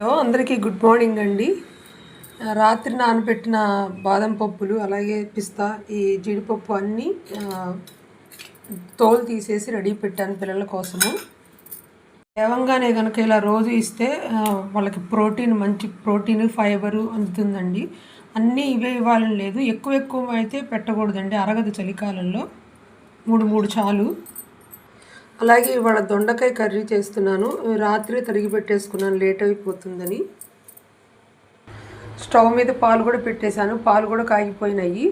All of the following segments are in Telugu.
అందరికీ గుడ్ మార్నింగ్ అండి. రాత్రి నానబెట్టిన బాదం పప్పులు అలాగే పిస్తా ఈ జీడిపప్పు అన్నీ తోలు తీసేసి రెడీ పెట్టాను పిల్లల కోసము. లేవంగానే కనుక ఇలా రోజు ఇస్తే వాళ్ళకి మంచి ప్రోటీన్ ఫైబరు అందుతుందండి. అన్నీ ఇవే ఇవ్వాలని లేదు, ఎక్కువ అయితే పెట్టకూడదండి, అరగదు చలికాలంలో. మూడు చాలు. అలాగే ఇవాళ దొండకాయ కర్రీ చేస్తున్నాను. రాత్రి తరిగి పెట్టేసుకున్నాను లేట్ అయిపోతుందని. స్టవ్ మీద పాలు కూడా పెట్టేశాను, పాలు కూడా కాగిపోయినాయి.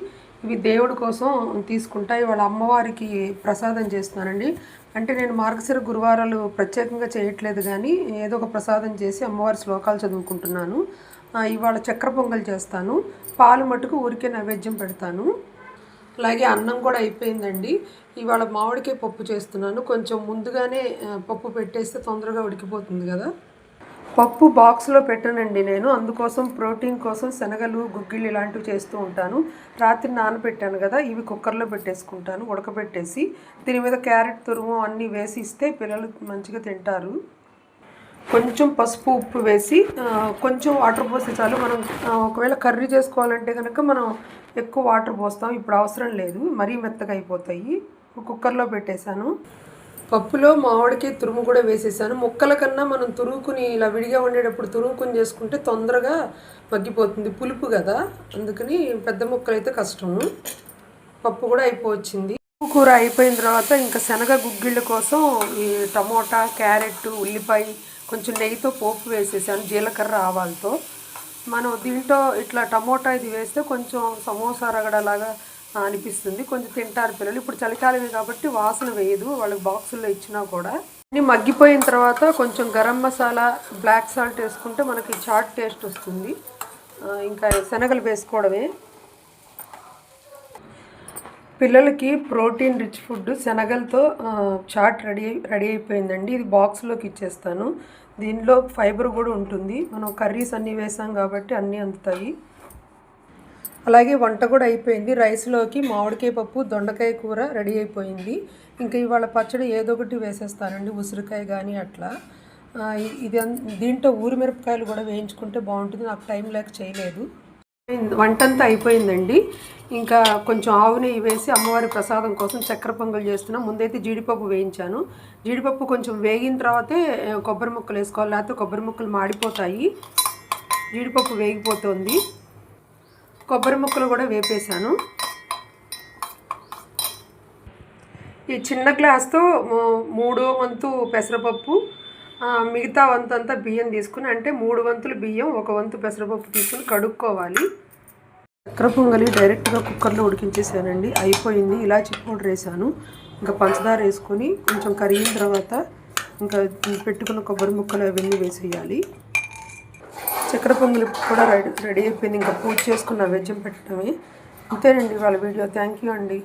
ఇవి దేవుడి కోసం తీసుకుంటా. ఇవాళ అమ్మవారికి ప్రసాదం చేస్తున్నానండి. అంటే నేను మార్గశిర గురువారాలు ప్రత్యేకంగా చేయట్లేదు, కానీ ఏదో ఒక ప్రసాదం చేసి అమ్మవారి శ్లోకాలు చదువుకుంటున్నాను. ఇవాళ చక్కెర పొంగల్ చేస్తాను. పాలు మటుకు ఊరికే నైవేద్యం పెడతాను. అలాగే అన్నం కూడా అయిపోయిందండి. ఇవాళ మామిడికాయ పప్పు చేస్తున్నాను. కొంచెం ముందుగానే పప్పు పెట్టేస్తే తొందరగా ఉడికిపోతుంది కదా. పప్పు బాక్స్లో పెట్టానండి నేను, అందుకోసం ప్రోటీన్ కోసం శనగలు గుగ్గిళ్ళు ఇలాంటివి చేస్తూ ఉంటాను. రాత్రి నానబెట్టాను కదా, ఇవి కుక్కర్లో పెట్టేసుకుంటాను ఉడకబెట్టేసి. దీని మీద క్యారెట్ తురుము అన్నీ వేసి ఇస్తే పిల్లలు మంచిగా తింటారు. కొంచెం పసుపు ఉప్పు వేసి కొంచెం వాటర్ పోసి చాలు. మనం ఒకవేళ కర్రీ చేసుకోవాలంటే కనుక మనం ఎక్కువ వాటర్ పోస్తాం, ఇప్పుడు అవసరం లేదు, మరీ మెత్తగా అయిపోతాయి. కుక్కర్లో పెట్టేశాను. పప్పులో మామిడికాయ తురుము కూడా వేసేసాను. ముక్కల కన్నా మనం తురుముకుని ఇలా విడిగా ఉండేటప్పుడు తురుముకుని చేసుకుంటే తొందరగా మగ్గిపోతుంది, పులుపు కదా, అందుకని పెద్ద ముక్కలు అయితే కష్టము. పప్పు కూడా అయిపోవచ్చింది. కూర అయిపోయిన తర్వాత ఇంకా శనగ గుగ్గిళ్ళ కోసం ఈ టమోటా, క్యారెట్, ఉల్లిపాయ, కొంచెం నెయ్యితో పోపు వేసేసాను, జీలకర్ర ఆవాలతో. మనం దీంట్లో ఇట్లా టమోటా ఇది వేస్తే కొంచెం సమోసా రగడలాగా అనిపిస్తుంది, కొంచెం తింటారు పిల్లలు. ఇప్పుడు చలికాలమే కాబట్టి వాసన వేయదు, వాళ్ళకి బాక్సుల్లో ఇచ్చినా కూడా. అన్నీ మగ్గిపోయిన తర్వాత కొంచెం గరం మసాలా, బ్లాక్ సాల్ట్ వేసుకుంటే మనకి చాట్ టేస్ట్ వస్తుంది. ఇంకా శనగలు వేసుకోవడమే. పిల్లలకి ప్రోటీన్ రిచ్ ఫుడ్ శనగలతో చాట్ రెడీ అయిపోయిందండి. ఇది బాక్స్లోకి ఇచ్చేస్తాను. దీనిలో ఫైబర్ కూడా ఉంటుంది, మనం కర్రీస్ అన్నీ వేసాం కాబట్టి అన్నీ అందుతాయి. అలాగే వంట కూడా అయిపోయింది. రైస్లోకి మామిడికాయ పప్పు, దొండకాయ కూర రెడీ అయిపోయింది. ఇంకా ఇవాళ పచ్చడి ఏదో ఒకటి వేసేస్తానండి, ఉసిరికాయ కానీ అట్లా. దీంట్లో ఊరిమిరపకాయలు కూడా వేయించుకుంటే బాగుంటుంది, నాకు టైం లేక చేయలేదు. వంట అంతా అయిపోయిందండి. ఇంకా కొంచెం ఆవు నెయ్యి వేసి అమ్మవారి ప్రసాదం కోసం చక్కెర పొంగల్ చేస్తున్నాను. ముందైతే జీడిపప్పు వేయించాను. జీడిపప్పు కొంచెం వేగిన తర్వాతే కొబ్బరి ముక్కలు వేసుకోవాలి, లేకపోతే కొబ్బరి ముక్కలు మాడిపోతాయి. జీడిపప్పు వేగిపోతుంది. కొబ్బరి ముక్కలు కూడా వేపేశాను. ఈ చిన్న గ్లాస్తో 3వ వంతు పెసరపప్పు, మిగతా వంతు అంతా బియ్యం తీసుకుని, అంటే 3 వంతులు బియ్యం 1 వంతు పెసరపప్పు తీసుకుని కడుక్కోవాలి. చక్కెర పొంగలి డైరెక్ట్గా కుక్కర్లో ఉడికించేసానండి, అయిపోయింది. ఇలాచి పౌడర్ వేసాను, ఇంకా పంచదార వేసుకొని కొంచెం కరిగిన తర్వాత ఇంకా పెట్టుకున్న కొబ్బరి ముక్కలు అవన్నీ వేసేయాలి. చక్కెర పొంగలి కూడా రెడీ అయిపోయింది. ఇంకా పూజ చేసుకున్న నైవేద్యం పెట్టడమే. అంతేనండి వాళ్ళ వీడియో. థ్యాంక్ యూ అండి.